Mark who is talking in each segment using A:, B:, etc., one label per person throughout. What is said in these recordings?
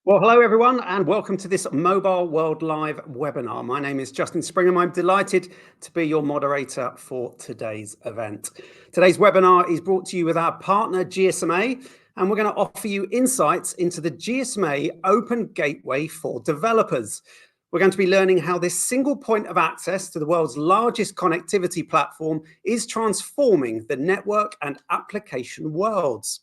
A: Well, hello everyone, and welcome to this Mobile World Live webinar. My name is Justin Springham. I'm delighted to be your moderator for today's event. Today's webinar is brought to you with our partner GSMA, and we're going to offer you insights into the GSMA Open Gateway for Developers. We're going to be learning how this single point of access to the world's largest connectivity platform is transforming the network and application worlds.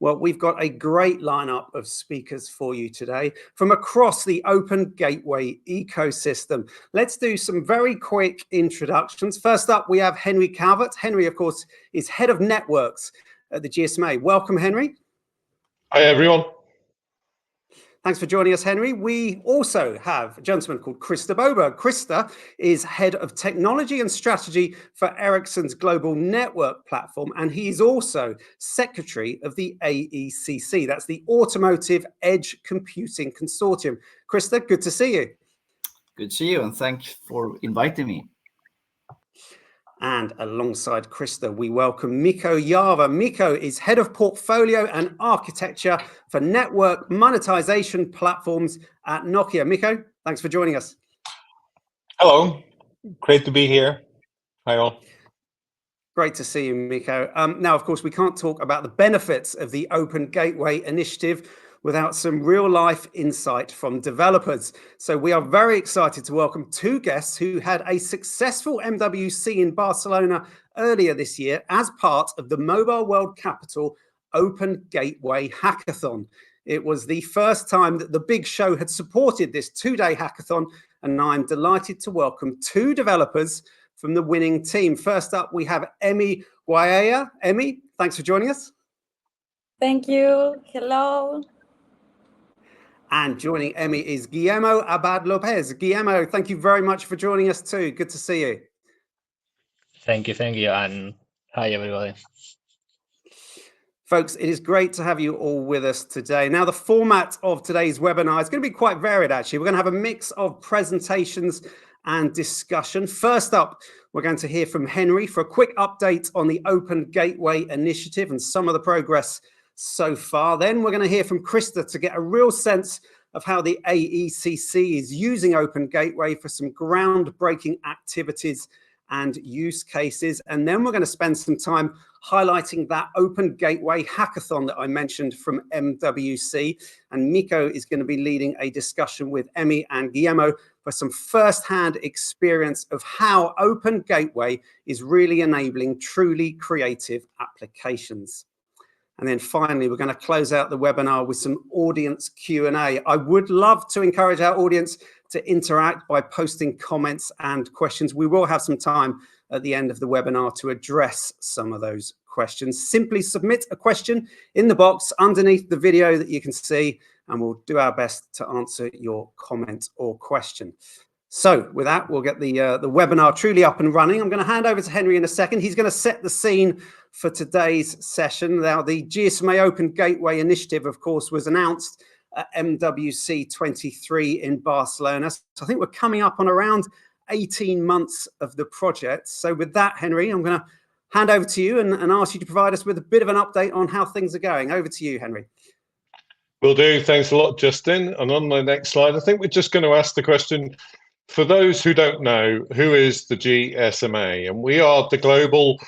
A: Well, we've got a great lineup of speakers for you today from across the Open Gateway ecosystem. Let's do some very quick introductions. First up, we have Henry Calvert. Henry, of course, is Head of Networks at the GSMA. Welcome, Henry.
B: Hi, everyone.
A: Thanks for joining us, Henry. We also have a gentleman called Krista Boberg. Krista is Head of Technology and Strategy for Ericsson's Global Network Platform, and he is also Secretary of the AECC. That's the Automotive Edge Computing Consortium. Krista, good to see you.
C: Good to see you, and thanks for inviting me.
A: And alongside Krista, we welcome Mikko Java. Mikko is Head of Portfolio and Architecture for Network Monetization Platforms at Nokia. Mikko, thanks for joining us.
B: Hello, great to be here. Hi all.
A: Great to see you, Mikko. Now, of course, we can't talk about the benefits of the Open Gateway initiative without some real-life insight from developers. So we are very excited to welcome two guests who had a successful MWC in Barcelona earlier this year as part of the Mobile World Capital Open Gateway Hackathon. It was the first time that the big show had supported this two-day hackathon, and I'm delighted to welcome two developers from the winning team. First up, we have Emmy Guayaya. Emmy, thanks for joining us.
D: Thank you. Hello.
A: And joining Emmy is Guillermo Abad Lopez. Guillermo, thank you very much for joining us too. Good to see you.
E: Thank you, and hi everybody.
A: Folks, it is great to have you all with us today. Now, the format of today's webinar is going to be quite varied, actually. We're going to have a mix of presentations and discussion. First up, we're going to hear from Henry for a quick update on the Open Gateway initiative and some of the progress so far. Then we're going to hear from Krista to get a real sense of how the AECC is using Open Gateway for some groundbreaking activities and use cases. And then we're going to spend some time highlighting that Open Gateway hackathon that I mentioned from MWC. And Mikko is going to be leading a discussion with Emmy and Guillermo for some first-hand experience of how Open Gateway is really enabling truly creative applications. And then finally, we're going to close out the webinar with some audience Q&A. I would love to encourage our audience to interact by posting comments and questions. We will have some time at the end of the webinar to address some of those questions. Simply submit a question in the box underneath the video that you can see, and we'll do our best to answer your comment or question. So with that, we'll get the webinar truly up and running. I'm going to hand over to Henry in a second. He's going to set the scene for today's session. Now, the GSMA Open Gateway initiative, of course, was announced at MWC 23 in Barcelona. So I think we're coming up on around 18 months of the project. So with that, Henry, I'm going to hand over to you and ask you to provide us with a bit of an update on how things are going. Over to you, Henry.
B: Will do. Thanks a lot, Justin. And on the next slide, I think we're just going to ask the question, for those who don't know, who is the GSMA? And we are the global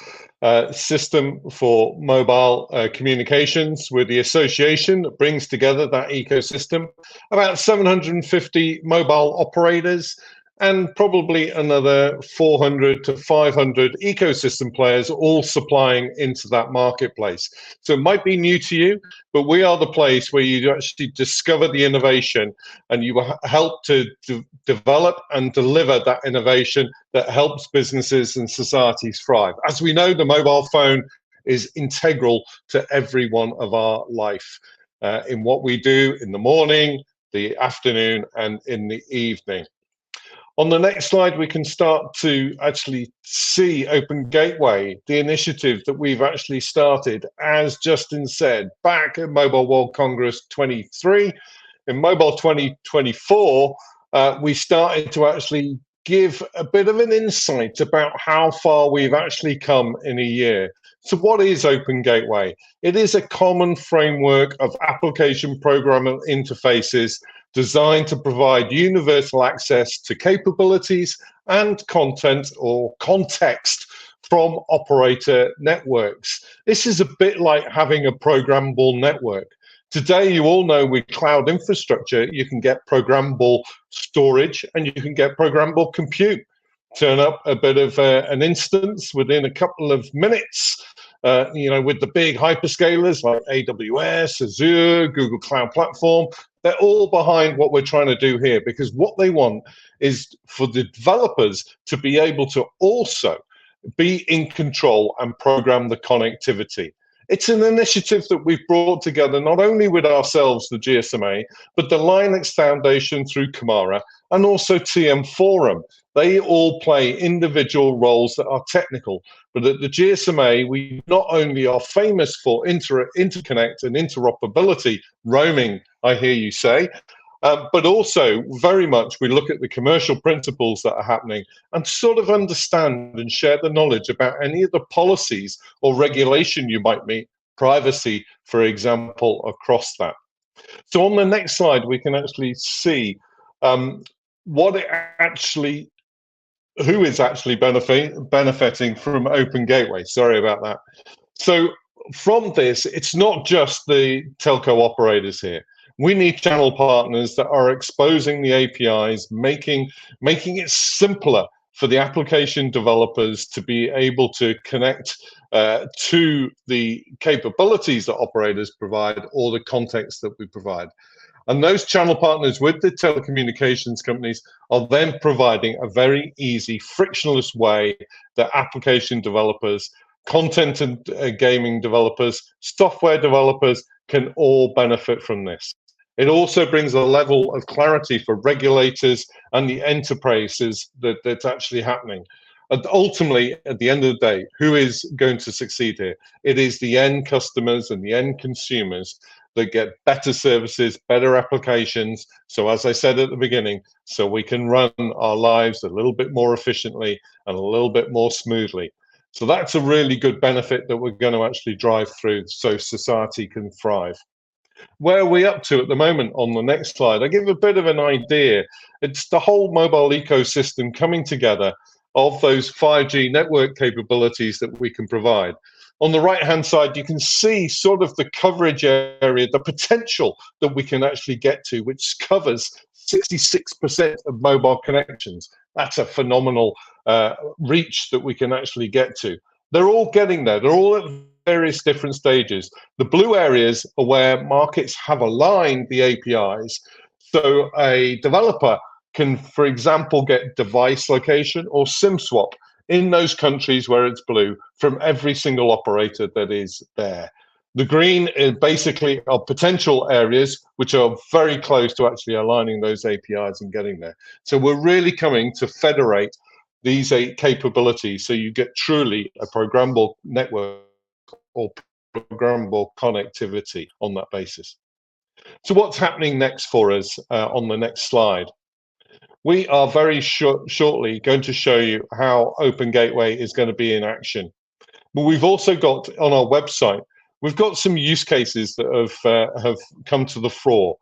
B: system for mobile communications. We're the association that brings together that ecosystem, about 750 mobile operators, and probably another 400 to 500 ecosystem players all supplying into that marketplace. So it might be new to you, but we are the place where you actually discover the innovation and you help to develop and deliver that innovation that helps businesses and societies thrive. As we know, the mobile phone is integral to every one of our life in what we do in the morning, the afternoon, and in the evening. On the next slide, we can start to actually see Open Gateway, the initiative that we've actually started, as Justin said, back at Mobile World Congress 23. In Mobile 2024, we started to actually give a bit of an insight about how far we've actually come in a year. So what is Open Gateway? It is a common framework of application programming interfaces designed to provide universal access to capabilities and content or context from operator networks. This is a bit like having a programmable network. Today, you all know with cloud infrastructure, you can get programmable storage and you can get programmable compute. Turn up a bit of an instance within a couple of minutes, with the big hyperscalers like AWS, Azure, Google Cloud Platform. They're all behind what we're trying to do here, because what they want is for the developers to be able to also be in control and program the connectivity. It's an initiative that we've brought together not only with ourselves, the GSMA, but the Linux Foundation through Camara and also TM Forum. They all play individual roles that are technical, but at the GSMA, we not only are famous for interconnect and interoperability, roaming, I hear you say, but also very much we look at the commercial principles that are happening and sort of understand and share the knowledge about any of the policies or regulation you might meet, privacy, for example, across that. So on the next slide, we can actually see who is actually benefiting from Open Gateway. Sorry about that. So from this, it's not just the telco operators here. We need channel partners that are exposing the APIs, making it simpler for the application developers to be able to connect to the capabilities that operators provide or the context that we provide. And those channel partners with the telecommunications companies are then providing a very easy, frictionless way that application developers, content and gaming developers, software developers can all benefit from this. It also brings a level of clarity for regulators and the enterprises that's actually happening. And ultimately, at the end of the day, who is going to succeed here? It is the end customers and the end consumers that get better services, better applications. So as I said at the beginning, so we can run our lives a little bit more efficiently and a little bit more smoothly. So that's a really good benefit that we're going to actually drive through so society can thrive. Where are we up to at the moment on the next slide? I give a bit of an idea. It's the whole mobile ecosystem coming together of those 5G network capabilities that we can provide. On the right-hand side, you can see sort of the coverage area, the potential that we can actually get to, which covers 66% of mobile connections. That's a phenomenal reach that we can actually get to. They're all getting there. They're all at various different stages. The blue areas are where markets have aligned the APIs. So a developer can, for example, get device location or SIM swap in those countries where it's blue from every single operator that is there. The green is basically are potential areas which are very close to actually aligning those APIs and getting there. So we're really coming to federate these 8 capabilities so you get truly a programmable network or programmable connectivity on that basis. So what's happening next for us on the next slide? We are very shortly going to show you how Open Gateway is going to be in action. But we've also got on our website, we've got some use cases that have come to the fore.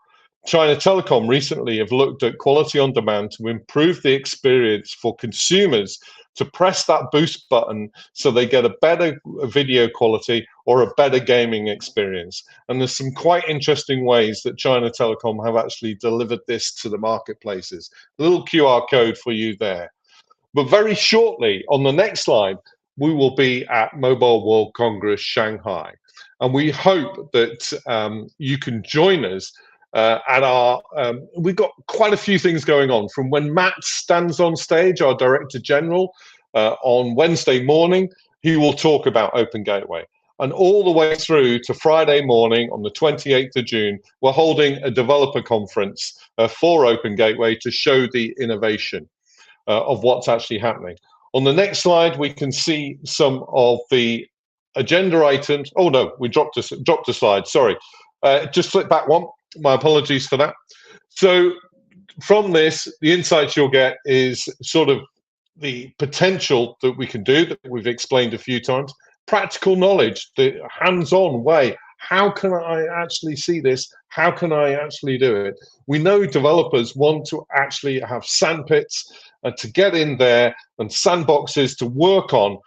B: China Telecom recently have looked at quality on demand to improve the experience for consumers to press that boost button so they get a better video quality or a better gaming experience. And there's some quite interesting ways that China Telecom have actually delivered this to the marketplaces. A little QR code for you there. But very shortly, on the next slide, we will be at Mobile World Congress Shanghai. And we hope that you can join us at our, we've got quite a few things going on from when Matt stands on stage, our Director General, on Wednesday morning, he will talk about Open Gateway. And all the way through to Friday morning on the 28th of June, we're holding a developer conference for Open Gateway to show the innovation of what's actually happening. On the next slide, we can see some of the agenda items. Oh no, we dropped a slide, sorry. Just flip back one. My apologies for that. So from this, the insights you'll get is sort of the potential that we can do that we've explained a few times, practical knowledge, the hands-on way. How can I actually see this? How can I actually do it? We know developers want to actually have sandpits to get in there and sandboxes to work on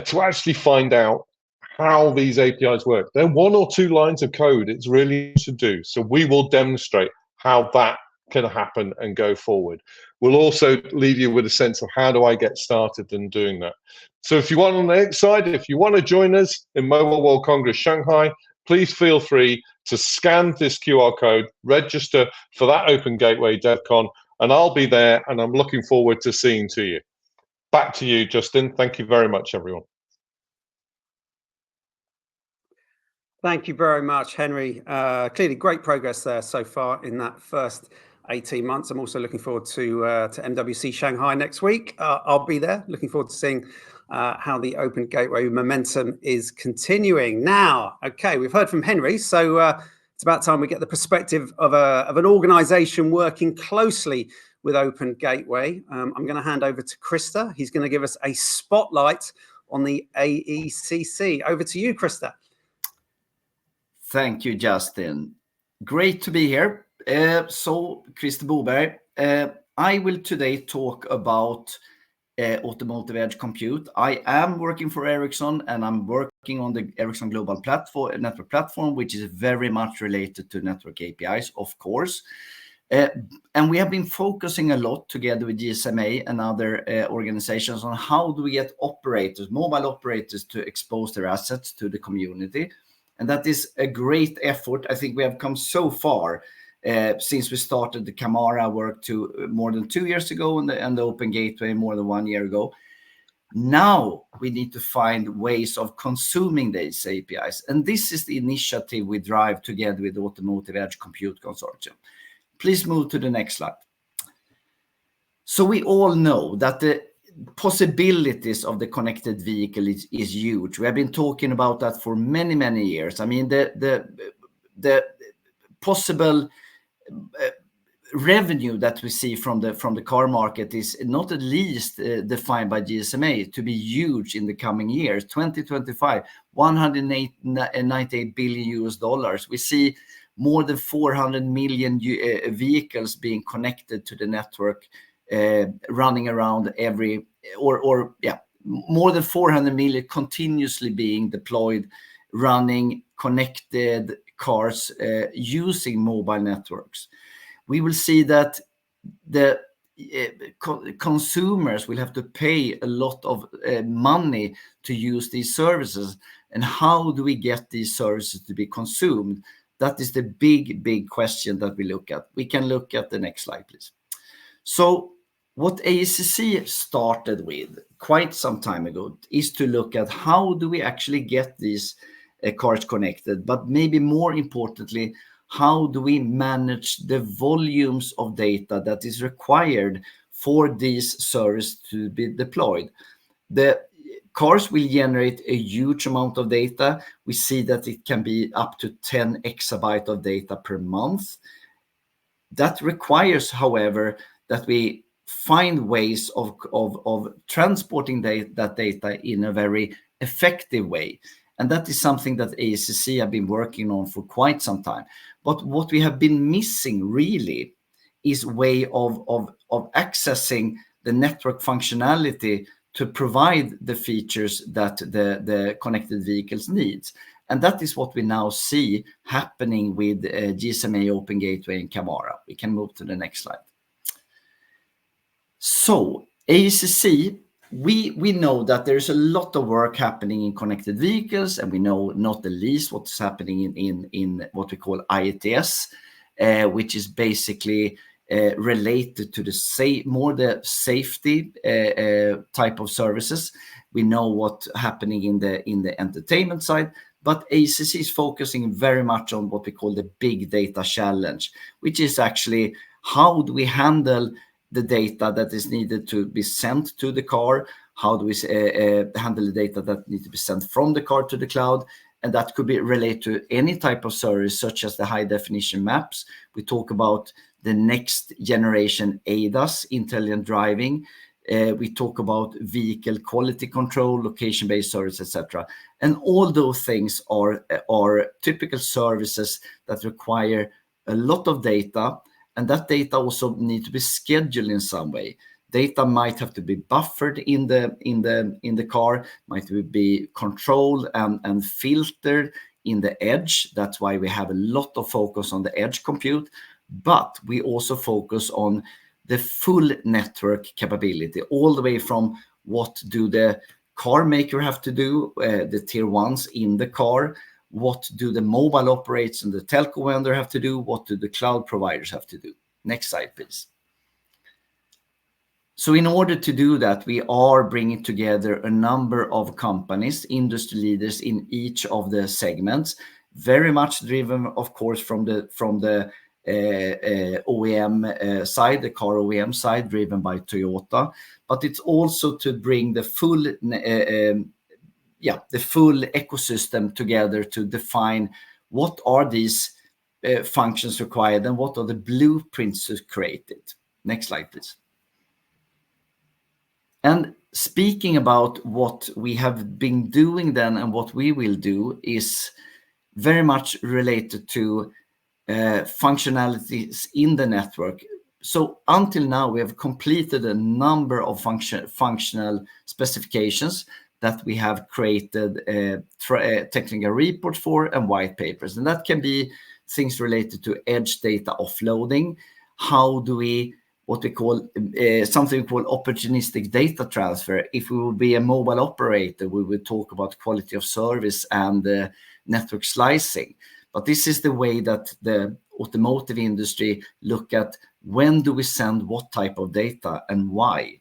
B: to actually find out how these APIs work. They're 1 or 2 lines of code. It's really to do. So we will demonstrate how that can happen and go forward. We'll also leave you with a sense of how do I get started in doing that. So if you want on the next side, if you want to join us in Mobile World Congress Shanghai, please feel free to scan this QR code, register for that Open Gateway DevCon, and I'll be there, and I'm looking forward to seeing to you. Back to you, Justin. Thank you very much, everyone.
A: Thank you very much, Henry. Clearly great progress there so far in that first 18 months. I'm also looking forward to MWC Shanghai next week. I'll be there, looking forward to seeing how the Open Gateway momentum is continuing. Now, okay, we've heard from Henry, so it's about time we get the perspective of an organization working closely with Open Gateway. I'm going to hand over to Krista. He's going to give us a spotlight on the AECC. Over to you, Krista.
C: Thank you, Justin. Great to be here. So, Christer Boberg, I will today talk about Automotive Edge Compute. I am working for Ericsson, and I'm working on the Ericsson Global Platform, network platform, which is very much related to network APIs, of course. And we have been focusing a lot together with GSMA and other organizations on how do we get operators, mobile operators, to expose their assets to the community. And that is a great effort. I think we have come so far since we started the Camara work more than 2 years ago and the Open Gateway more than 1 year ago. Now we need to find ways of consuming these APIs. And this is the initiative we drive together with the Automotive Edge Computing Consortium. Please move to the next slide. So we all know that the possibilities of the connected vehicle is huge. We have been talking about that for many, many years. I mean, the possible revenue that we see from the car market is not at least defined by GSMA to be huge in the coming years. 2025, $198 billion. We see more than 400 million vehicles being connected to the network, running around more than 400 million continuously being deployed, running connected cars using mobile networks. We will see that the consumers will have to pay a lot of money to use these services. And how do we get these services to be consumed? That is the big question that we look at. We can look at the next slide, please. So what AECC started with quite some time ago is to look at how do we actually get these cars connected, but maybe more importantly, how do we manage the volumes of data that is required for these services to be deployed? The cars will generate a huge amount of data. We see that it can be up to 10 exabytes of data per month. That requires, however, that we find ways of transporting that data in a very effective way. And that is something that AECC have been working on for quite some time. But what we have been missing really is a way of accessing the network functionality to provide the features that the connected vehicles needs. And that is what we now see happening with GSMA, Open Gateway, and Camara. We can move to the next slide. So AECC, we know that there's a lot of work happening in connected vehicles, and we know not the least what's happening in what we call IETS, which is basically related to the safety type of services. We know what's happening in the entertainment side, but AECC is focusing very much on what we call the big data challenge, which is actually how do we handle the data that is needed to be sent to the car? How do we handle the data that needs to be sent from the car to the cloud? And that could be related to any type of service, such as the high definition maps. We talk about the next generation ADAS, intelligent driving. We talk about vehicle quality control, location-based service, etc. And all those things are typical services that require a lot of data, and that data also need to be scheduled in some way. Data might have to be buffered in the car, might be controlled and filtered in the edge. That's why we have a lot of focus on the edge compute, but we also focus on the full network capability, all the way from what do the car maker have to do, the tier ones in the car, what do the mobile operators and the telco vendor have to do, what do the cloud providers have to do. Next slide, please. So in order to do that, we are bringing together a number of companies, industry leaders in each of the segments, very much driven, of course, from the OEM side, the car OEM side, driven by Toyota, but it's also to bring the full ecosystem together to define what are these functions required and what are the blueprints to create it. Next slide, please. And speaking about what we have been doing then and what we will do is very much related to functionalities in the network. So until now, we have completed a number of functional specifications that we have created technical reports for and white papers. And that can be things related to edge data offloading. How do we, what we call something we call opportunistic data transfer. If we will be a mobile operator, we will talk about quality of service and network slicing. But this is the way that the automotive industry look at when do we send what type of data and why.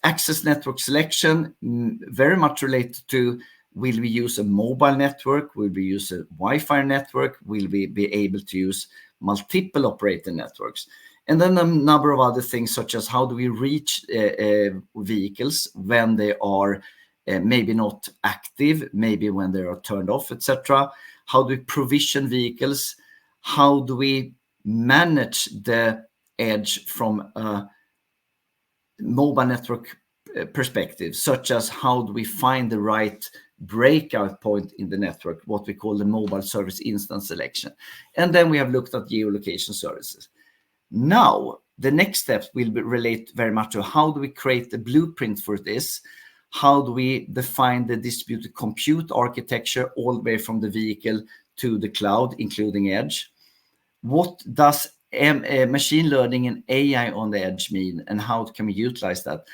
C: Access network selection, very much related to will we use a mobile network, will we use a Wi-Fi network, will we be able to use multiple operator networks. And then a number of other things such as how do we reach vehicles when they are maybe not active, maybe when they are turned off, etc. How do we provision vehicles? How do we manage the edge from a mobile network perspective, such as how do we find the right breakout point in the network, what we call the mobile service instance selection. And then we have looked at geolocation services. Now, the next steps will relate very much to how do we create the blueprint for this? How do we define the distributed compute architecture all the way from the vehicle to the cloud, including edge? What does machine learning and AI on the edge mean, and how can we utilize that?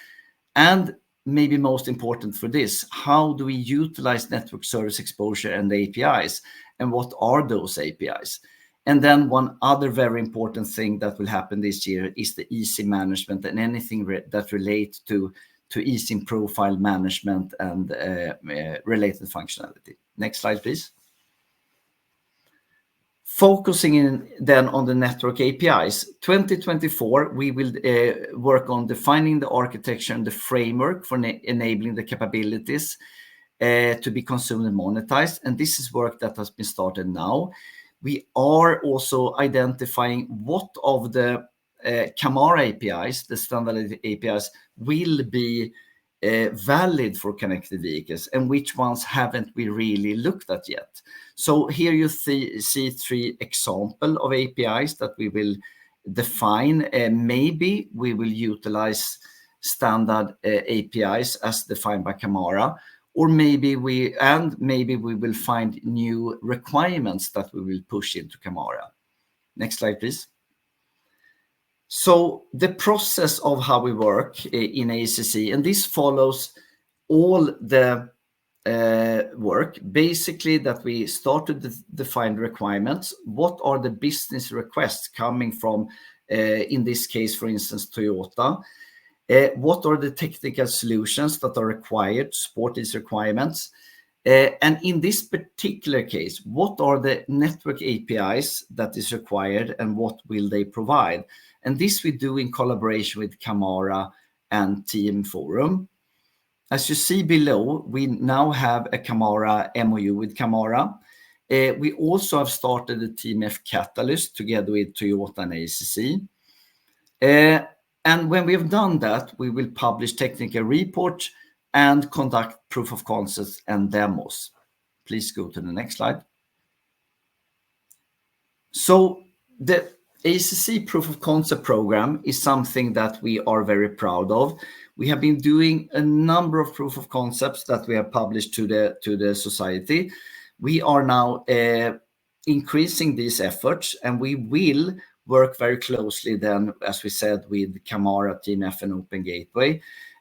C: And maybe most important for this, how do we utilize network service exposure and the APIs, and what are those APIs? And then one other very important thing that will happen this year is the eSIM management and anything that relates to eSIM profile management and related functionality. Next slide, please. Focusing in then on the network APIs, 2024, we will work on defining the architecture and the framework for enabling the capabilities to be consumed and monetized. And this is work that has been started now. We are also identifying what of the Camara APIs, the standard APIs, will be valid for connected vehicles and which ones haven't we really looked at yet. So here you see three examples of APIs that we will define. Maybe we will utilize standard APIs as defined by Camara, or maybe we will find new requirements that we will push into Camara. Next slide, please. So the process of how we work in AECC, and this follows all the work, basically that we start to define requirements. What are the business requests coming from, in this case, for instance, Toyota? What are the technical solutions that are required to support these requirements? And in this particular case, what are the network APIs that is required and what will they provide? And this we do in collaboration with Camara and Team Forum. As you see below, we now have a Camara MOU with Camara. We also have started the TMF Catalyst together with Toyota and AECC. And when we have done that, we will publish technical reports and conduct proof of concepts and demos. Please go to the next slide. So the AECC proof of concept program is something that we are very proud of. We have been doing a number of proof of concepts that we have published to the society. We are now increasing these efforts, and we will work very closely then, as we said, with Camara, TMF, and Open Gateway.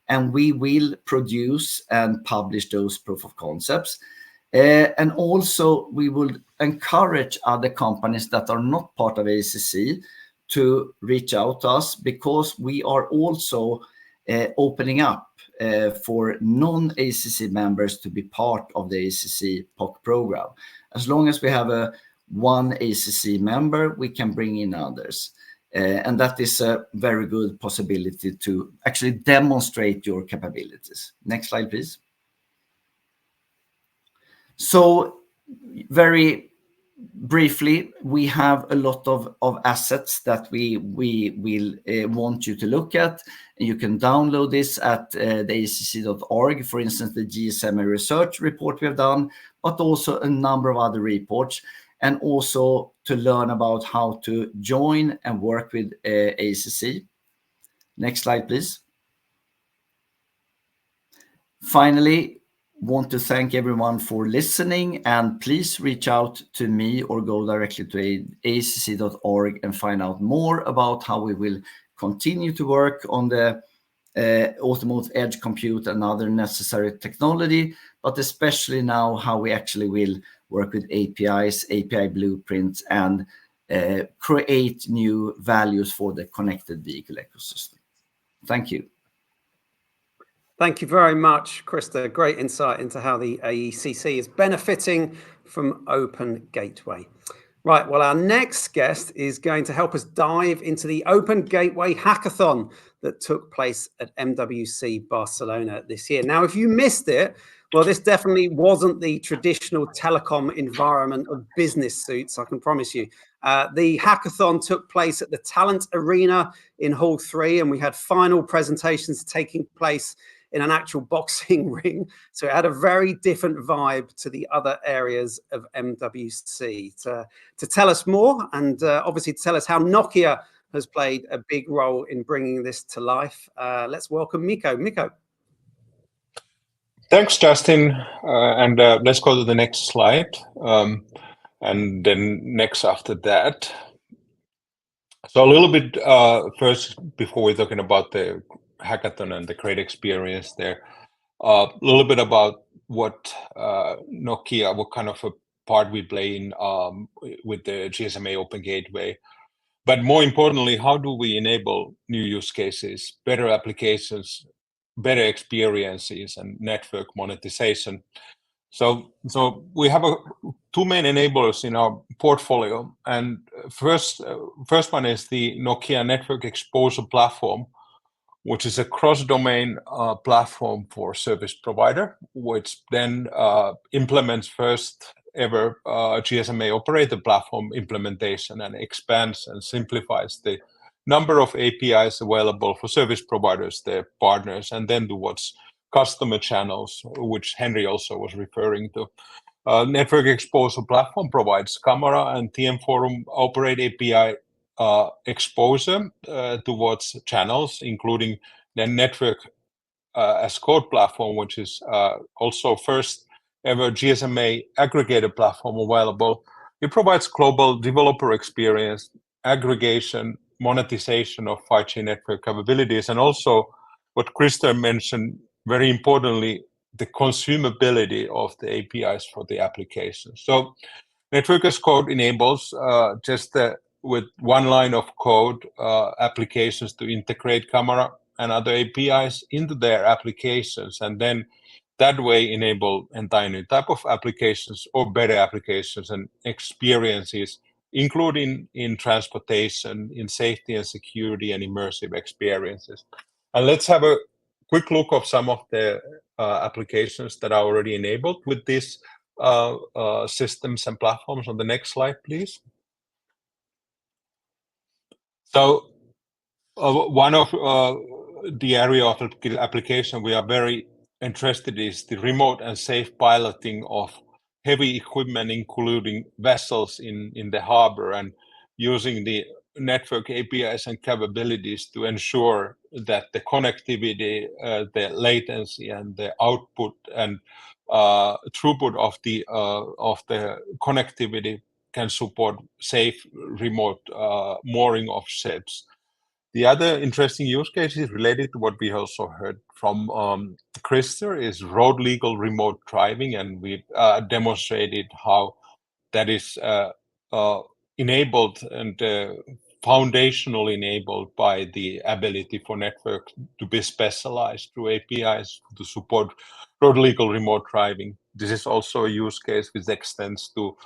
C: And we will produce and publish those proof of concepts. And also, we will encourage other companies that are not part of AECC to reach out to us, because we are also opening up for non-AECC members to be part of the AECC POC program. As long as we have one AECC member, we can bring in others. And that is a very good possibility to actually demonstrate your capabilities. Next slide, please. So very briefly, we have a lot of assets that we will want you to look at. You can download this at the AECC.org, for instance, the GSMA research report we have done, but also a number of other reports, and also to learn about how to join and work with AECC. Next slide, please. Finally, want to thank everyone for listening, and please reach out to me or go directly to AECC.org and find out more about how we will continue to work on the Automotive Edge Compute and other necessary technology, but especially now how we actually will work with APIs, API blueprints, and create new values for the connected vehicle ecosystem. Thank you.
A: Thank you very much, Krista. Great insight into how the AECC is benefiting from Open Gateway. Right, well, our next guest is going to help us dive into the Open Gateway Hackathon that took place at MWC Barcelona this year. Now, if you missed it, well, this definitely wasn't the traditional telecom environment of business suits, I can promise you. The hackathon took place at the Talent Arena in Hall 3, and we had final presentations taking place in an actual boxing ring. So it had a very different vibe to the other areas of MWC. To tell us more, and obviously to tell us how Nokia has played a big role in bringing this to life, let's welcome Mikko. Mikko.
B: Thanks, Justin. And let's go to the next slide. And then next after that. So a little bit first, before we're talking about the hackathon and the great experience there, a little bit about what Nokia, what kind of a part we play in with the GSMA Open Gateway. But more importantly, how do we enable new use cases, better applications, better experiences, and network monetization? So we have two main enablers in our portfolio. And first one is the Nokia Network Exposure Platform, which is a cross-domain platform for service provider, which then implements first ever GSMA operator platform implementation and expands and simplifies the number of APIs available for service providers, their partners, and then towards customer channels, which Henry also was referring to. Network Exposure Platform provides Camera and TM Forum Operate API exposure towards channels, including the Network as Code platform, which is also first ever GSMA aggregator platform available. It provides global developer experience, aggregation, monetization of 5G network capabilities, and also what Krista mentioned, very importantly, the consumability of the APIs for the application. So Network as Code enables with one line of code applications to integrate Camera and other APIs into their applications, and then that way enable entire new type of applications or better applications and experiences, including in transportation, in safety and security, and immersive experiences. And let's have a quick look of some of the applications that are already enabled with this systems and platforms. On the next slide, please. So one of the area of application we are very interested is the remote and safe piloting of heavy equipment, including vessels in the harbor, and using the network APIs and capabilities to ensure that the connectivity, the latency, and the output and throughput of the connectivity can support safe remote mooring of ships. The other interesting use cases related to what we also heard from Christer is road legal remote driving, and we demonstrated how that is enabled and foundationally enabled by the ability for network to be specialized through APIs to support road legal remote driving. This is also a use case which extends to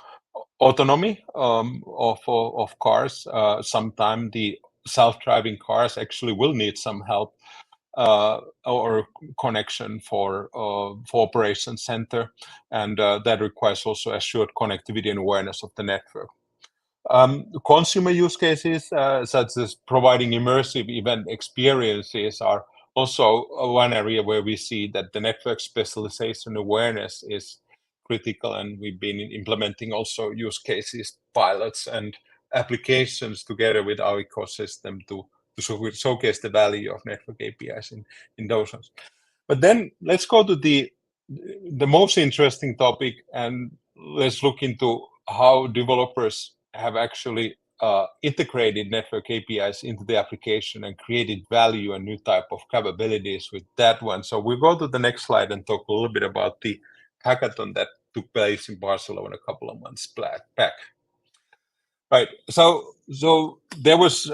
B: autonomy of cars. Sometime the self-driving cars actually will need some help or connection for operation center, and that requires also assured connectivity and awareness of the network. Consumer use cases such as providing immersive event experiences are also one area where we see that the network specialization awareness is critical, and we've been implementing also use cases, pilots, and applications together with our ecosystem to showcase the value of network APIs in those ones. But then let's go to the most interesting topic, and let's look into how developers have actually integrated network APIs into the application and created value and new type of capabilities with that one. So we'll go to the next slide and talk a little bit about the hackathon that took place in Barcelona a couple of months back. Right. So there was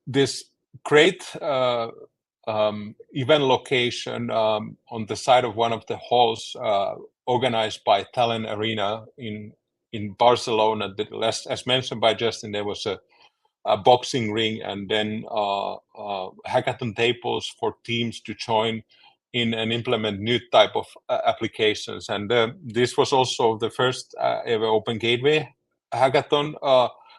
B: this great event location on the side of one of the halls organized by Talent Arena in Barcelona. As mentioned by Justin, there was a boxing ring, and then hackathon tables for teams to join in and implement new type of applications. And this was also the first ever Open Gateway hackathon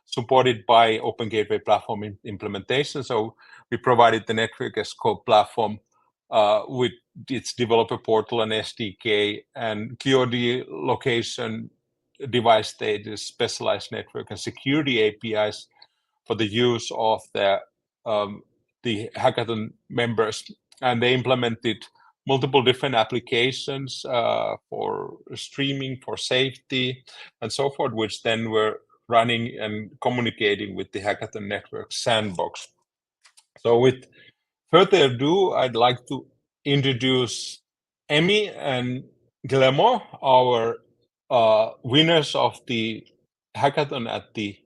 B: supported by Open Gateway platform implementation. So we provided the network as code platform with its developer portal and SDK, and QoD location, device status, specialized network, and security APIs for the use of the hackathon members. And they implemented multiple different applications for streaming, for safety, and so forth, which then were running and communicating with the hackathon network sandbox. So with further ado, I'd like to introduce Emmy and Guillermo, our winners of the hackathon at the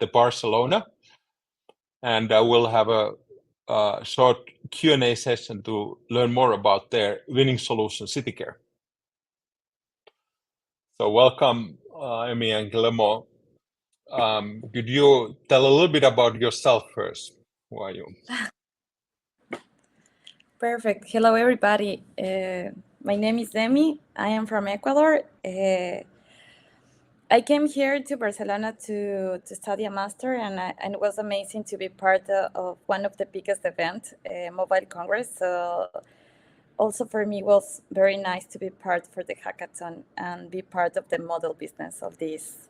B: Barcelona, and we'll have a short Q&A session to learn more about their winning solution, CityCare. So welcome, Emmy and Guillermo. Could you tell a little bit about yourself first? Who are you?
D: Perfect. Hello, everybody. My name is Demi. I am from Ecuador. I came here to Barcelona to study a master, and it was amazing to be part of one of the biggest events, Mobile Congress. So also for me, it was very nice to be part for the hackathon and be part of the model business of this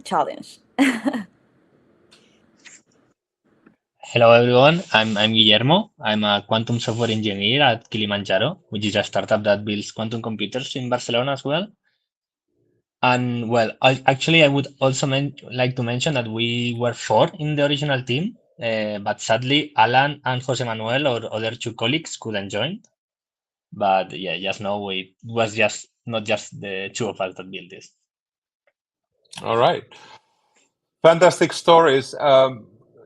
D: challenge.
E: Hello everyone, I'm Guillermo. I'm a quantum software engineer at Kilimanjaro, which is a startup that builds quantum computers in Barcelona as well. And well, I would also like to mention that we were 4 in the original team, but sadly Alan and Jose Manuel, or other 2 colleagues, couldn't join. But yeah, just know it was just not just the 2 of us that built this.
B: All right. Fantastic stories.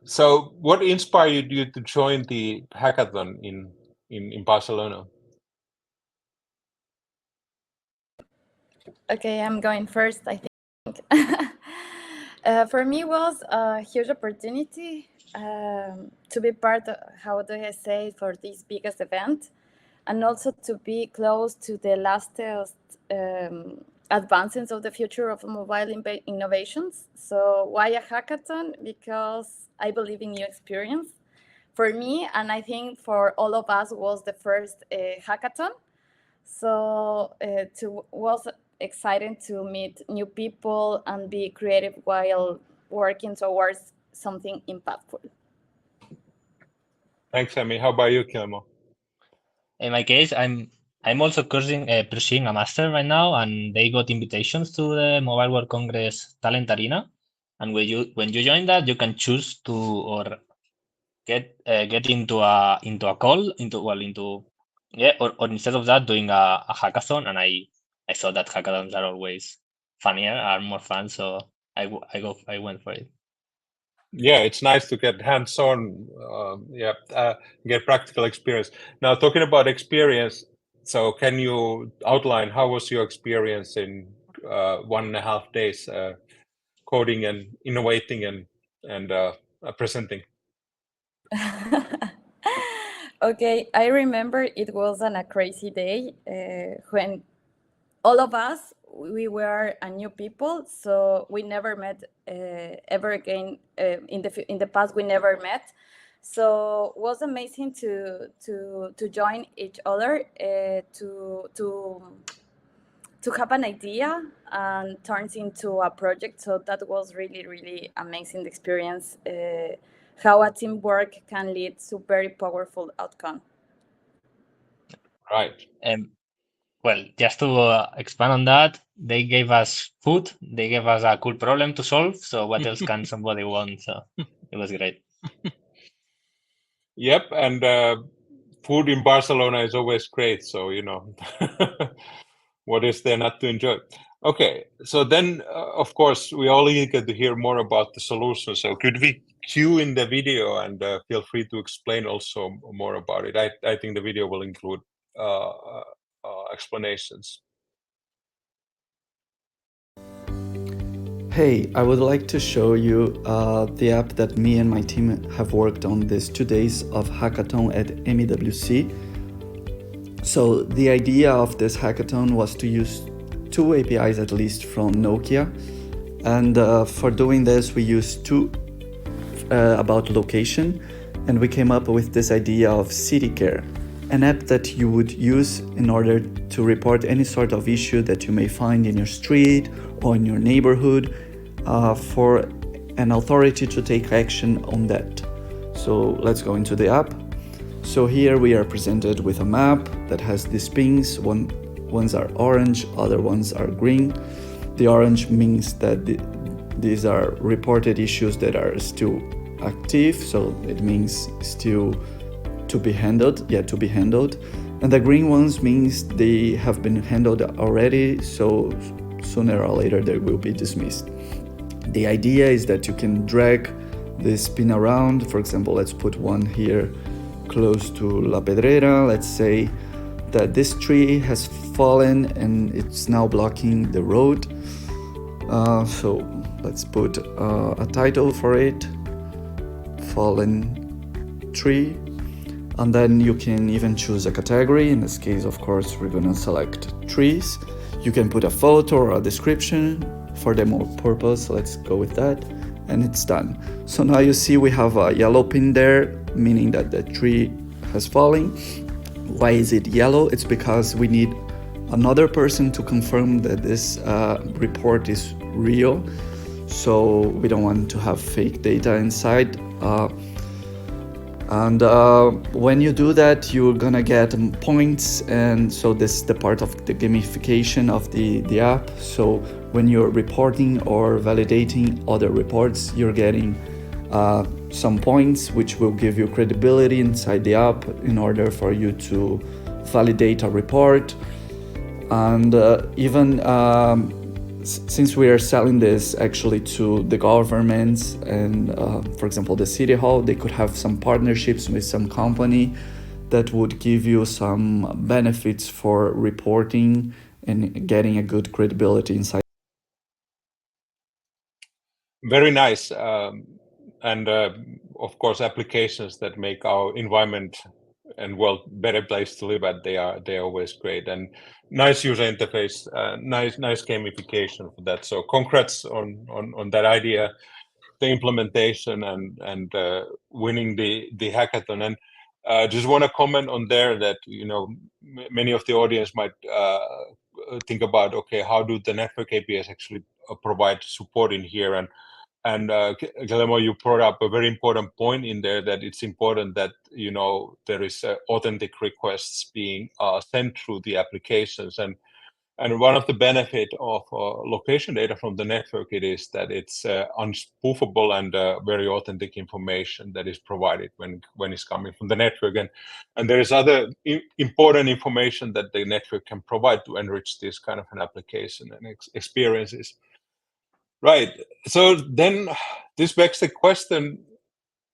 B: So what inspired you to join the hackathon in Barcelona?
D: Okay, I'm going first, I think. For me, it was a huge opportunity to be part of, how do I say, for this biggest event. and also to be close to the latest advances of the future of mobile innovations. So why a hackathon? Because I believe in new experience. For me, and I think for all of us, was the first hackathon. So it was exciting to meet new people and be creative while working towards something impactful.
B: Thanks, Amy. How about you, Guillermo?
E: In my case, I'm also pursuing a master right now, and they got invitations to the Mobile World Congress Talent Arena. And when you join that, you can choose to or get into a call or instead of that doing a hackathon. And I thought that hackathons are always funnier, are more fun, so I went for it.
B: Yeah, it's nice to get hands-on, get practical experience. Now, talking about experience, so can you outline how was your experience in 1.5 days coding and innovating and presenting?
D: Okay, I remember it wasn't a crazy day when all of us, we were a new people, so we never met ever again. In the past, we never met, so it was amazing to join each other, to have an idea and turns into a project. So that was really amazing experience. How a teamwork can lead to very powerful outcome.
B: Right.
E: Well, just to expand on that, they gave us food. They gave us a cool problem to solve. So what else can somebody want? So it was great.
B: Yep, and food in Barcelona is always great. So, you know, what is there not to enjoy? Okay, so then, of course, we all eager to hear more about the solution. So could we cue in the video and feel free to explain also more about it? I think the video will include explanations.
F: Hey, I would like to show you the app that me and my team have worked on these 2 days of hackathon at MWC. So the idea of this hackathon was to use 2 APIs at least from Nokia. And for doing this, we used 2 about location, and we came up with this idea of CityCare, an app that you would use in order to report any sort of issue that you may find in your street or in your neighborhood, for an authority to take action on that. So let's go into the app. So here we are presented with a map that has these pings. Ones are orange, other ones are green. The orange means that these are reported issues that are still active, so it means still to be handled. And the green ones means they have been handled already, so sooner or later they will be dismissed. The idea is that you can drag this pin around. For example, let's put one here close to La Pedrera. Let's say that this tree has fallen and it's now blocking the road. So let's put a title for it, fallen tree. And then you can even choose a category. In this case, of course, we're gonna select trees. You can put a photo or a description. For demo purpose, let's go with that, and it's done. So now you see we have a yellow pin there, meaning that the tree has fallen. Why is it yellow? It's because we need another person to confirm that this report is real. So we don't want to have fake data inside. And when you do that, you're gonna get points, and so this is the part of the gamification of the app. So when you're reporting or validating other reports, you're getting some points which will give you credibility inside the app in order for you to validate a report. And even since we are selling this actually to the governments and for example the city hall, they could have some partnerships with some company that would give you some benefits for reporting and getting a good credibility inside.
B: Very nice. And of course, applications that make our environment well, better place to live at. They're always great, and nice user interface, nice gamification for that. So congrats on that idea, the implementation, and winning the hackathon. And just want to comment on there that many of the audience might think about, okay, how do the network APIs actually provide support in here? And Guillermo, you brought up a very important point in there, that it's important that there is authentic requests being sent through the applications. And one of the benefit of location data from the network, it is that it's unspoofable and very authentic information that is provided when it's coming from the network. And there is other important information that the network can provide to enrich this kind of an application and experiences. Right. So then this begs the question,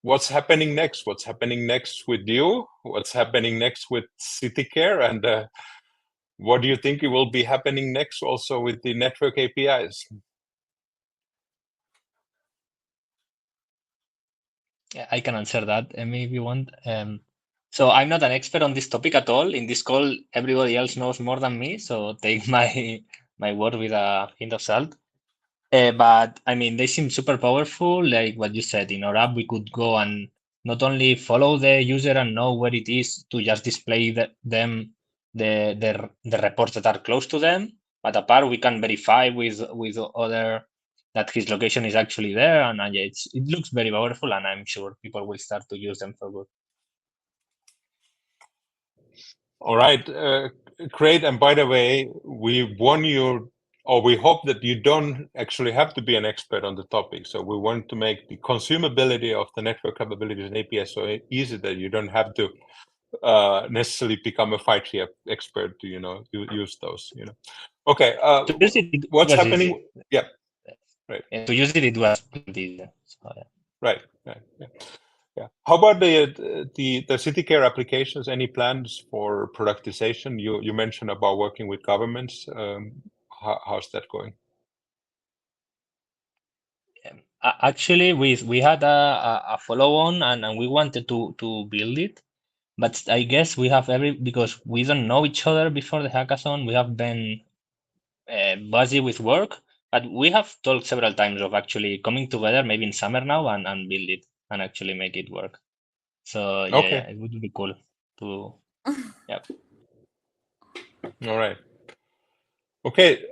B: what's happening next? What's happening next with you? What's happening next with CityCare? And what do you think will be happening next also with the network APIs?
E: Yeah, I can answer that, Emmy, if you want. So I'm not an expert on this topic at all. In this call, everybody else knows more than me, so take my word with a hint of salt. But I mean, they seem super powerful. Like what you said, in our app, we could go and not only follow the user and know where it is to just display the reports that are close to them, but apart, we can verify with other that his location is actually there. And yeah, it looks very powerful, and I'm sure people will start to use them for good.
B: All right, great. And by the way, we want you, or we hope that you don't actually have to be an expert on the topic. So we want to make the consumability of the network capabilities and APIs so easy that you don't have to necessarily become a 5G expert to use those. Okay. What's happening?
E: Easy.
B: Yeah. Right.
E: To use it was easy. So, yeah.
B: Right. Yeah. How about the CityCare applications? Any plans for productization? You mentioned about working with governments. How's that going?
E: Actually, we had a follow-on, and we wanted to build it, but I guess we have because we don't know each other before the hackathon. We have been busy with work, but we have talked several times of actually coming together, maybe in summer now, and build it and actually make it work. So yeah,
B: okay.
E: Yeah, it would be cool to. Yeah.
B: All right. Okay.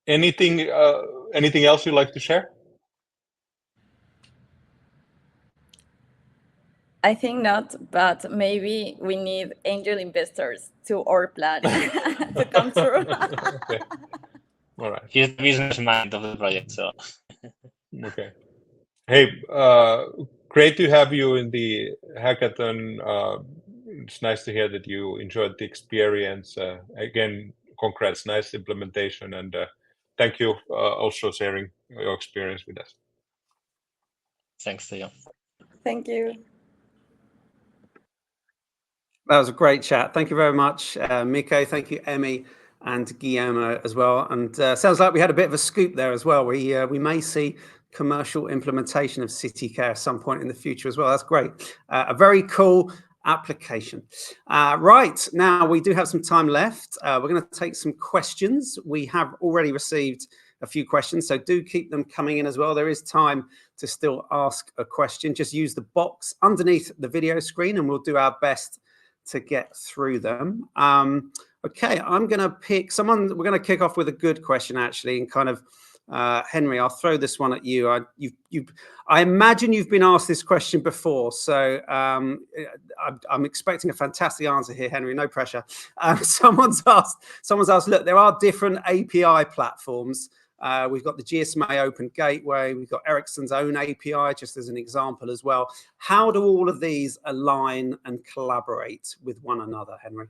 B: Anything else you'd like to share?
D: I think not, but maybe we need angel investors to our plan to come true.
B: Okay. All right.
E: He's the business mind of the project, so.
B: Okay. Hey, great to have you in the hackathon. It's nice to hear that you enjoyed the experience. Again, congrats, nice implementation, and thank you also sharing your experience with us.
E: Thanks to you.
D: Thank you.
A: That was a great chat. Thank you very much, Mikko. Thank you, Emmy, and Guillermo as well. And sounds like we had a bit of a scoop there as well. We may see commercial implementation of CityCare at some point in the future as well. That's great. A very cool application. Right, now we do have some time left. We're going to take some questions. We have already received a few questions, so do keep them coming in as well. There is time to still ask a question. Just use the box underneath the video screen and we'll do our best to get through them. Okay, I'm going to pick someone. We're going to kick off with a good question, actually, and kind of, Henry, I'll throw this one at you. I imagine you've been asked this question before, so I'm expecting a fantastic answer here, Henry. No pressure. Someone's asked. Look, there are different API platforms. We've got the GSMA Open Gateway. We've got Ericsson's own API, just as an example as well. How do all of these align and collaborate with one another, Henry?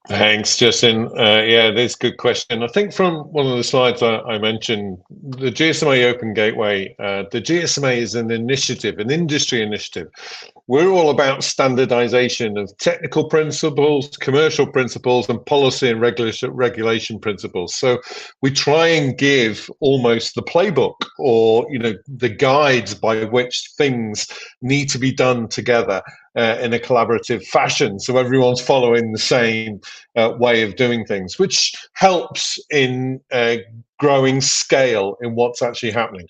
B: Thanks, Justin. Yeah, that's a good question. I think from one of the slides I mentioned, the GSMA Open Gateway, the GSMA is an initiative, an industry initiative. We're all about standardization of technical principles, commercial principles, and policy and regulation principles. So we try and give almost the playbook or, the guides by which things need to be done together. in a collaborative fashion. So everyone's following the same way of doing things, which helps in growing scale in what's actually happening.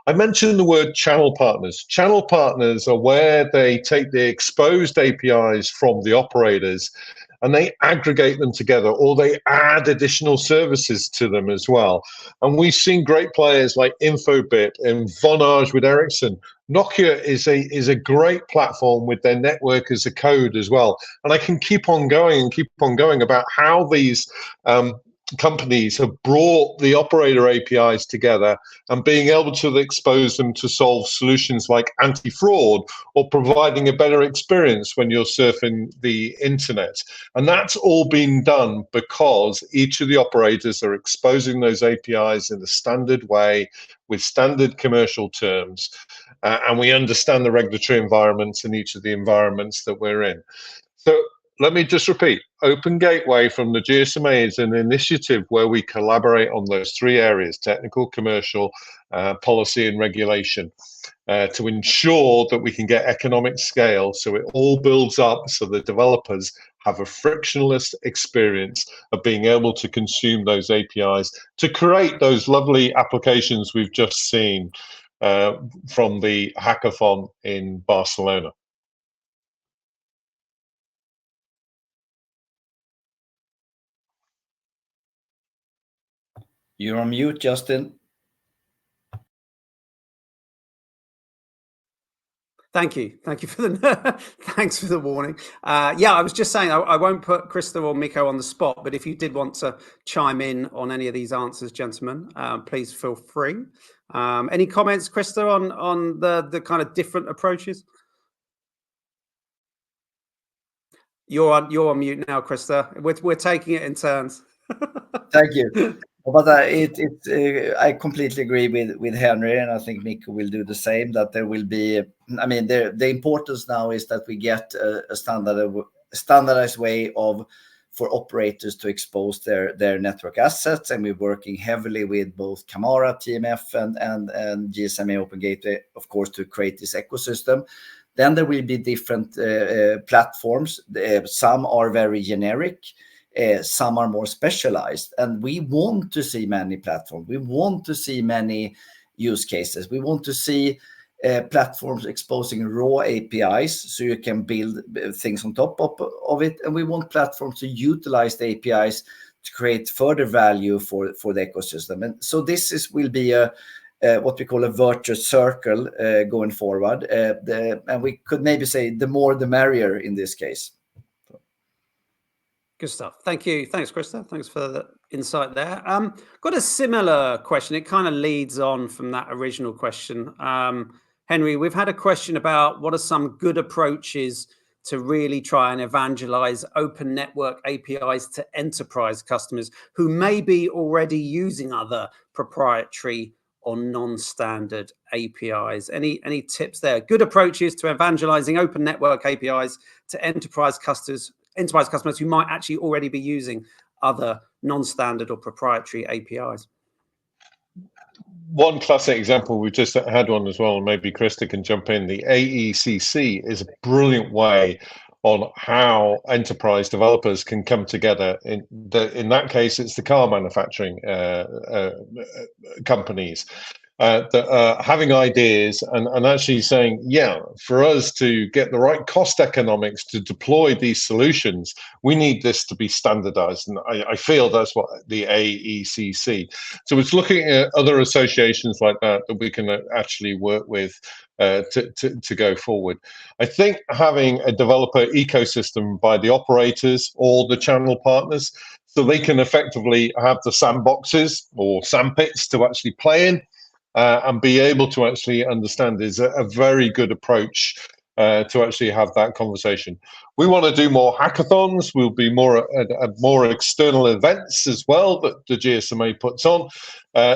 B: I mentioned the word channel partners. Channel partners are where they take the exposed APIs from the operators and they aggregate them together, or they add additional services to them as well. And we've seen great players like Infobit and Vonage with Ericsson. Nokia is a great platform with their network as a code as well. And I can keep on going about how these companies have brought the operator APIs together and being able to expose them to solve solutions like anti-fraud or providing a better experience when you're surfing the internet. And that's all been done because each of the operators are exposing those APIs in a standard way with standard commercial terms. And we understand the regulatory environments in each of the environments that we're in. So let me just repeat, Open Gateway from the GSMA is an initiative where we collaborate on those three areas, technical, commercial, policy and regulation, to ensure that we can get economic scale so it all builds up so the developers have a frictionless experience of being able to consume those APIs to create those lovely applications we've just seen from the Hackathon in Barcelona.
C: You're on mute, Justin.
A: Thank you for the thanks for the warning. Yeah, I was just saying I won't put Krista or Mikko on the spot, but if you did want to chime in on any of these answers, gentlemen, please feel free. Any comments, Krista, on the kind of different approaches? You're on mute now, Krista. We're taking it in turns.
C: Thank you. But I completely agree with Henry, and I think Mikko will do the same. That there will be, I mean, the importance now is that we get a standardized way for operators to expose their network assets, and we're working heavily with both Camara, TMF, and GSMA Open Gateway, of course, to create this ecosystem. Then there will be different platforms. Some are very generic. Some are more specialized, and we want to see many platforms. We want to see many use cases. We want to see platforms exposing raw APIs so you can build things on top of it. And we want platforms to utilize the APIs to create further value for the ecosystem. And so this will be what we call a virtuous circle going forward. And we could maybe say the more the merrier in this case.
A: Good stuff. Thank you. Thanks, Krista. Thanks for the insight there. Got a similar question. It kind of leads on from that original question. Henry, we've had a question about what are some good approaches to really try and evangelize open network APIs to enterprise customers who may be already using other proprietary or non-standard APIs. Any tips there? Good approaches to evangelizing open network APIs to enterprise customers who might actually already be using other non-standard or proprietary APIs.
B: One classic example, we just had one as well, and maybe Krista can jump in. The AECC is a brilliant way on how enterprise developers can come together. In that case, it's the car manufacturing companies that are having ideas and actually saying, yeah, for us to get the right cost economics to deploy these solutions, we need this to be standardized. And I feel that's what the AECC. So it's looking at other associations like that we can actually work with to go forward. I think having a developer ecosystem by the operators or the channel partners, so they can effectively have the sandboxes or sandpits to actually play in, and be able to actually understand is a very good approach to actually have that conversation. We want to do more hackathons. We'll be more external events as well that the GSMA puts on,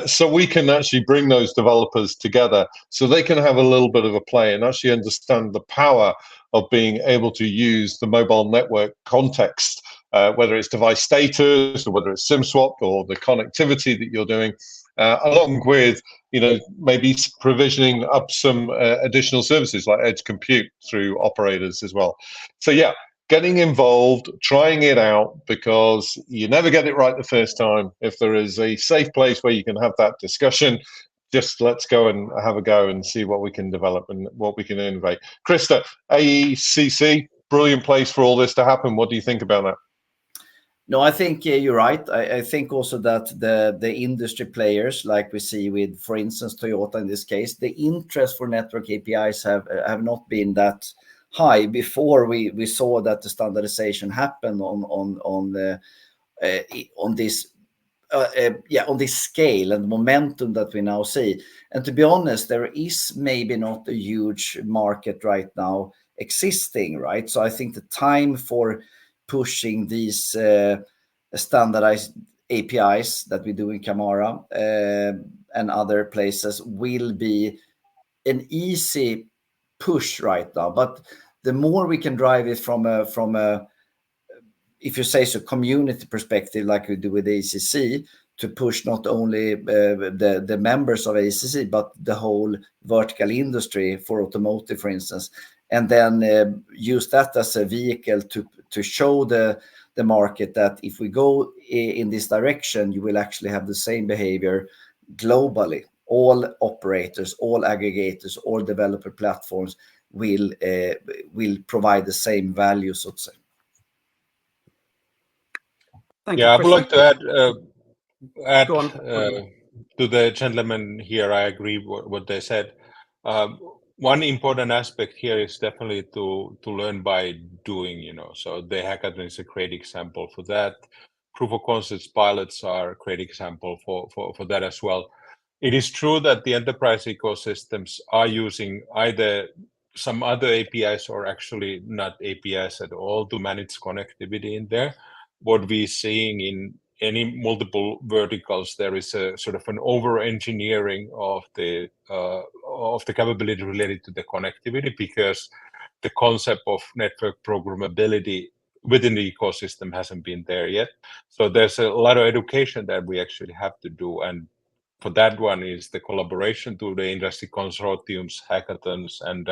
B: so we can actually bring those developers together so they can have a little bit of a play and actually understand the power of being able to use the mobile network context, whether it's device status or whether it's SIM swap or the connectivity that you're doing, along with maybe provisioning up some additional services like edge compute through operators as well. So yeah, getting involved, trying it out, because you never get it right the first time. If there is a safe place where you can have that discussion, just let's go and have a go and see what we can develop and what we can innovate. Krista, AECC, brilliant place for all this to happen. What do you think about that?
C: No, I think you're right. I think also that the industry players, like we see with, for instance, Toyota in this case, the interest for network APIs have not been that high before we saw that the standardization happened on this scale and momentum that we now see. And to be honest, there is maybe not a huge market right now existing, right? So I think the time for pushing these standardized APIs that we do in Camara and other places will be an easy push right now. But the more we can drive it from a if you say so, community perspective, like we do with AECC, to push not only the members of AECC, but the whole vertical industry for automotive, for instance, and then use that as a vehicle to show the market that if we go in this direction, you will actually have the same behavior globally. All operators, all aggregators, all developer platforms will provide the same value, so to say.
A: Thank you,
B: I would like to add
A: Go on.
B: to the gentleman here. I agree what they said. One important aspect here is definitely to learn by doing, so the hackathon is a great example for that. Proof of concepts pilots are a great example for that as well. It is true that the enterprise ecosystems are using either some other APIs or actually not APIs at all to manage connectivity in there. What we're seeing in any multiple verticals, there is a sort of an over-engineering of the capability related to the connectivity, because the concept of network programmability within the ecosystem hasn't been there yet. So there's a lot of education that we actually have to do, and for that one is the collaboration to the industry consortiums, hackathons, and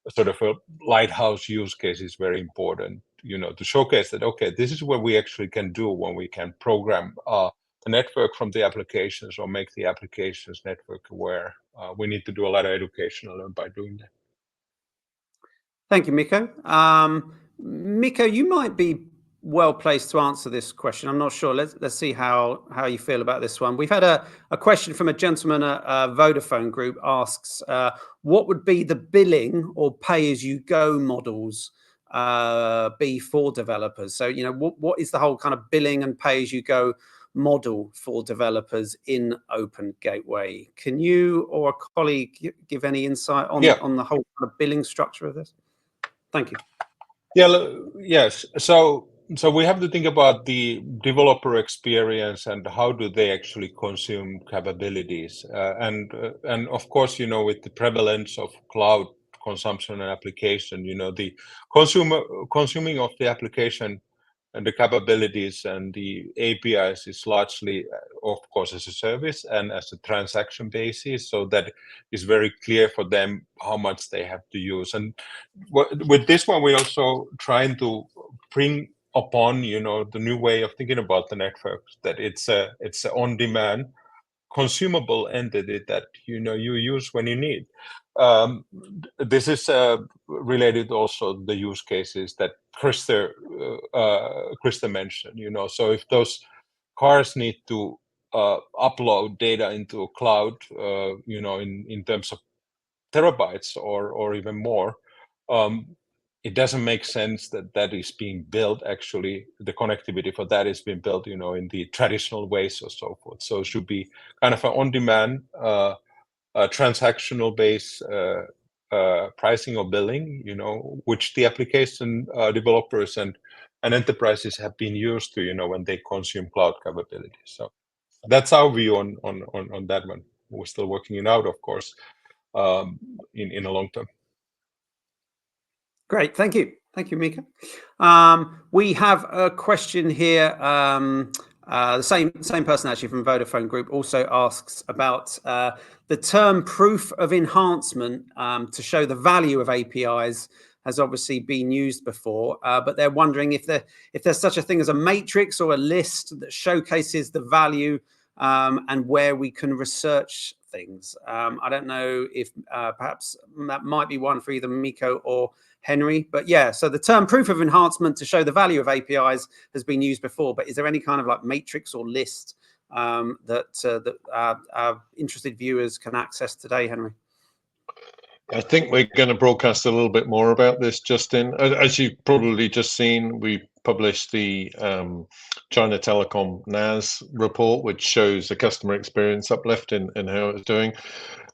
B: sort of a lighthouse use case is very important, to showcase that, okay, this is what we actually can do when we can program the network from the applications or make the applications network aware. We need to do a lot of education by doing that.
A: Thank you, Mikko. Mikko, you might be well placed to answer this question. I'm not sure. Let's see how you feel about this one. We've had a question from a gentleman at Vodafone Group asks, what would be the billing or pay-as-you-go models be for developers? So, what is the whole kind of billing and pay-as-you-go model for developers in Open Gateway? Can you or a colleague give any insight on the whole kind of billing structure of this? Thank you.
B: Yes. So we have to think about the developer experience and how do they actually consume capabilities. And of course, with the prevalence of cloud consumption and application, the consuming of the application and the capabilities and the APIs is largely, of course, as a service and as a transaction basis. So that is very clear for them how much they have to use. And with this one, we're also trying to bring upon, the new way of thinking about the networks, that it's a on-demand consumable entity that you use when you need. This is related also to the use cases that Krista mentioned. So if those cars need to upload data into a cloud, in terms of terabytes or even more, it doesn't make sense that is being built. Actually, the connectivity for that is being built, in the traditional ways or so forth. So it should be kind of an on-demand, transactional based pricing or billing, which the application developers and enterprises have been used to, when they consume cloud capabilities. So that's our view on that one. We're still working it out, of course, in a long term.
A: Great, thank you, Mikko. We have a question here The same person actually from Vodafone Group also asks about the term proof of enhancement to show the value of APIs has obviously been used before, but they're wondering if there's such a thing as a matrix or a list that showcases the value and where we can research things. I don't know if perhaps that might be one for either Miko or Henry, but yeah, so the term proof of enhancement to show the value of APIs has been used before, but is there any kind of like matrix or list that our interested viewers can access today, Henry?
B: I think we're going to broadcast a little bit more about this, Justin. As you've probably just seen, we published the China Telecom NAS report, which shows the customer experience uplift in how it's doing.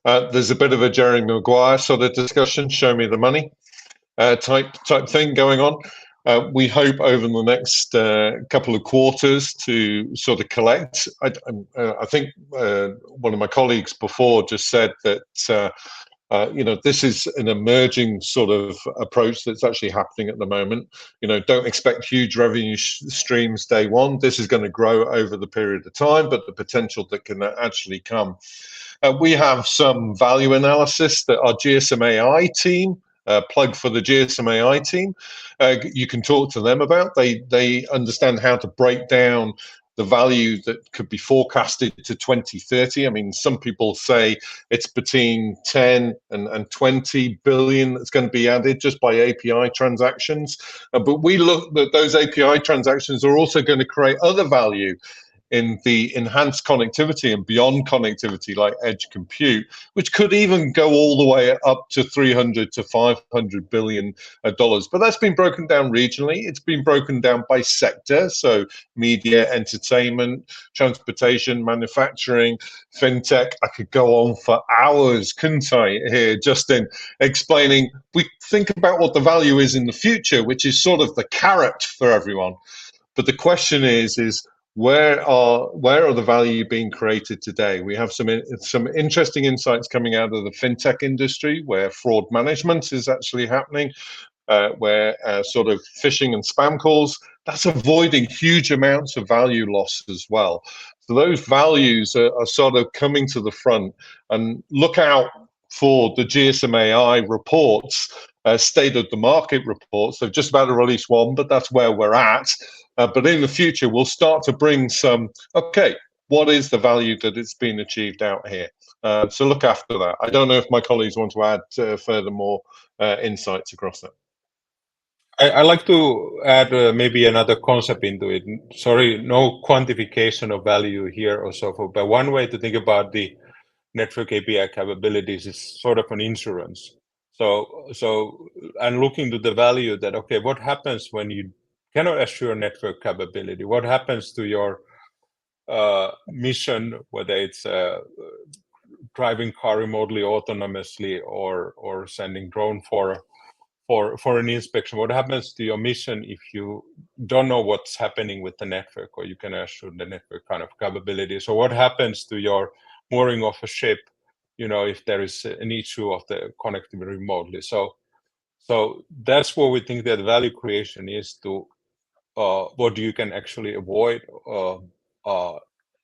B: There's a bit of a Jerry Maguire sort of discussion, show me the money type thing going on. We hope over the next couple of quarters to sort of collect. I think one of my colleagues before just said that this is an emerging sort of approach that's actually happening at the moment. Don't expect huge revenue streams day one. This is going to grow over the period of time, but the potential that can actually come. We have some value analysis that our GSMA team, plug for the GSMA team, you can talk to them about. They understand how to break down the value that could be forecasted to 2030. I mean, some people say it's between 10 and 20 billion that's going to be added just by API transactions. But we look that those API transactions are also going to create other value in the enhanced connectivity and beyond connectivity, like edge compute, which could even go all the way up to 300 to 500 billion dollars. But that's been broken down regionally. It's been broken down by sector. So media, entertainment, transportation, manufacturing, fintech. I could go on for hours, couldn't I, here, Justin, explaining. We think about what the value is in the future, which is sort of the carrot for everyone. But the question is where are the value being created today? We have some interesting insights coming out of the fintech industry, where fraud management is actually happening, where sort of phishing and spam calls, that's avoiding huge amounts of value loss as well. So those values are sort of coming to the front, and look out for the GSMA reports, state of the market reports. They've just about to release one, but that's where we're at. But in the future, we'll start to bring some, okay, what is the value that it's been achieved out here? So look after that. I don't know if my colleagues want to add furthermore insights across that.
G: I like to add maybe another concept into it. Sorry, no quantification of value here or so forth, but one way to think about the network API capabilities is sort of an insurance. So I'm looking to the value that, okay, what happens when you cannot assure network capability? What happens to your mission, whether it's driving car remotely autonomously or sending drone for an inspection? What happens to your mission if you don't know what's happening with the network, or you can assure the network kind of capability? So what happens to your mooring of a ship, if there is an issue of the connectivity remotely? So that's what we think that value creation is, to what you can actually avoid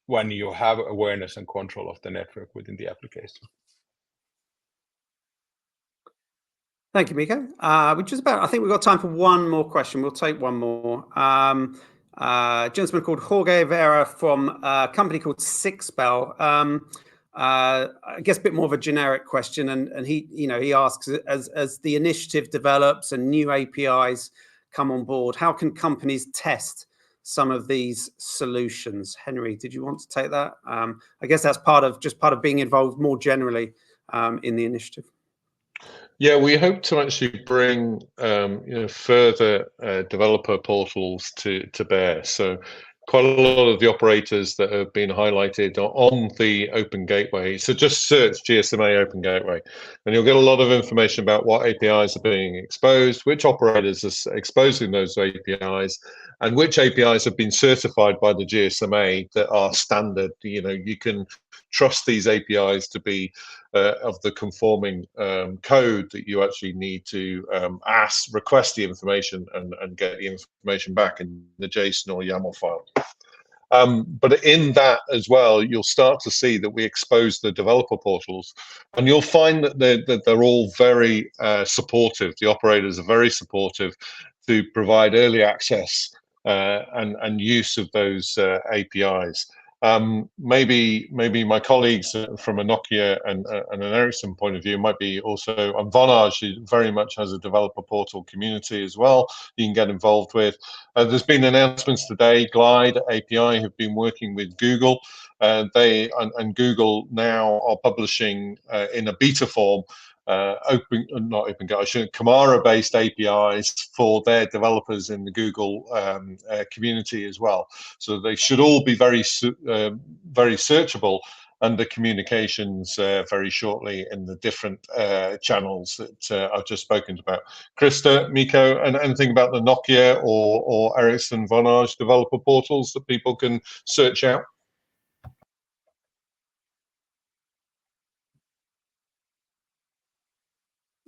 G: when you have awareness and control of the network within the application.
A: Thank you, Miko. I think we've got time for one more question. We'll take one more. A gentleman called Jorge Vera from a company called Sixbell. I guess a bit more of a generic question, and he asks, as the initiative develops and new APIs come on board, how can companies test some of these solutions? Henry, did you want to take that? I guess that's part of being involved more generally in the initiative.
B: Yeah, we hope to actually bring further developer portals to bear. So quite a lot of the operators that have been highlighted are on the Open Gateway. So just search GSMA Open Gateway, and you'll get a lot of information about what APIs are being exposed, which operators are exposing those APIs, and which APIs have been certified by the GSMA that are standard. You can trust these APIs to be of the conforming code that you actually need to request the information and get the information back in the JSON or YAML file. But in that as well, you'll start to see that we expose the developer portals, and you'll find that they're all very supportive. The operators are very supportive to provide early access and use of those APIs. Maybe my colleagues from a Nokia and an Ericsson point of view might be also on Vonage, very much has a developer portal community as well you can get involved with. There's been announcements today. Glide API have been working with Google. They and Google now are publishing in a beta form Kamara-based APIs for their developers in the Google community as well. So they should all be very searchable under communications very shortly in the different channels that I've just spoken about. Krista, Mikko, and anything about the Nokia or Ericsson Vonage developer portals that people can search out?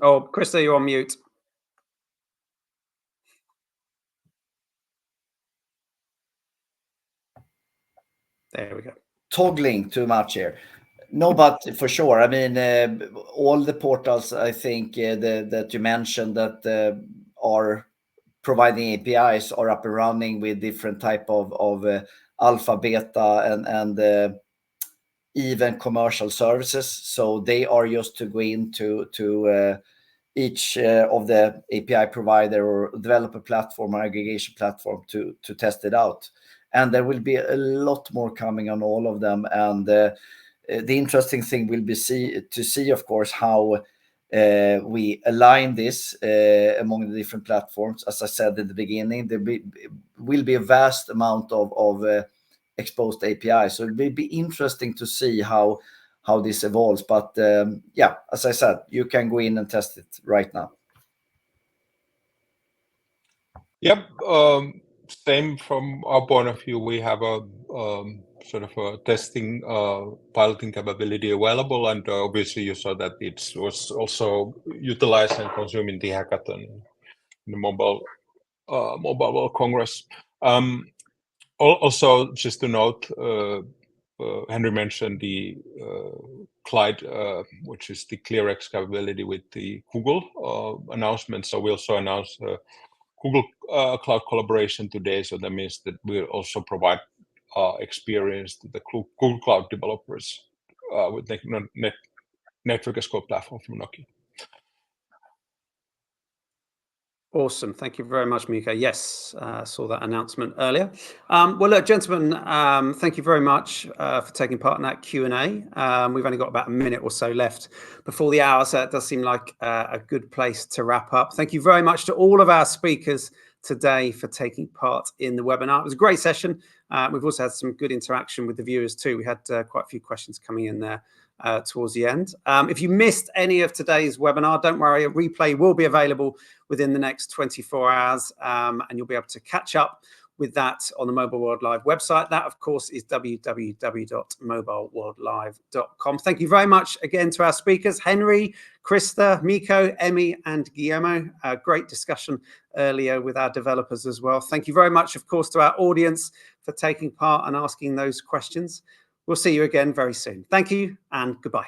A: Oh, Krista, you're on mute. There we go.
C: Toggling too much here. No, but for sure. I mean, all the portals, I think, that you mentioned that are providing APIs are up and running with different type of alpha, beta, and even commercial services. So they are just to go into each of the API provider or developer platform or aggregation platform to test it out. And there will be a lot more coming on all of them. And the interesting thing will be to see, of course, how we align this among the different platforms. As I said in the beginning, there will be a vast amount of exposed APIs. So it will be interesting to see how this evolves. But yeah, as I said, you can go in and test it right now.
G: Yep. Same from our point of view. We have a sort of a testing piloting capability available, and obviously you saw that it was also utilized and consumed in the hackathon, in the Mobile World Congress. Also, just to note, Henry mentioned the Glide, which is the ClearX capability with the Google announcement. So we also announced Google Cloud collaboration today. So that means that we'll also provide experience to the Google Cloud developers with the Network as Code platform from Nokia.
A: Awesome. Thank you very much, Mikko. Yes, saw that announcement earlier. Well, look, gentlemen, thank you very much for taking part in that Q&A. We've only got about a minute or so left before the hour, so it does seem like a good place to wrap up. Thank you very much to all of our speakers today for taking part in the webinar. It was a great session. We've also had some good interaction with the viewers too. We had quite a few questions coming in there towards the end. If you missed any of today's webinar, don't worry, a replay will be available within the next 24 hours, and you'll be able to catch up with that on the Mobile World Live website. That, of course, is www.mobileworldlive.com. Thank you very much again to our speakers, Henry, Krista, Mikko, Emmy, and Guillermo. Great discussion earlier with our developers as well. Thank you very much, of course, to our audience for taking part and asking those questions. We'll see you again very soon. Thank you and goodbye.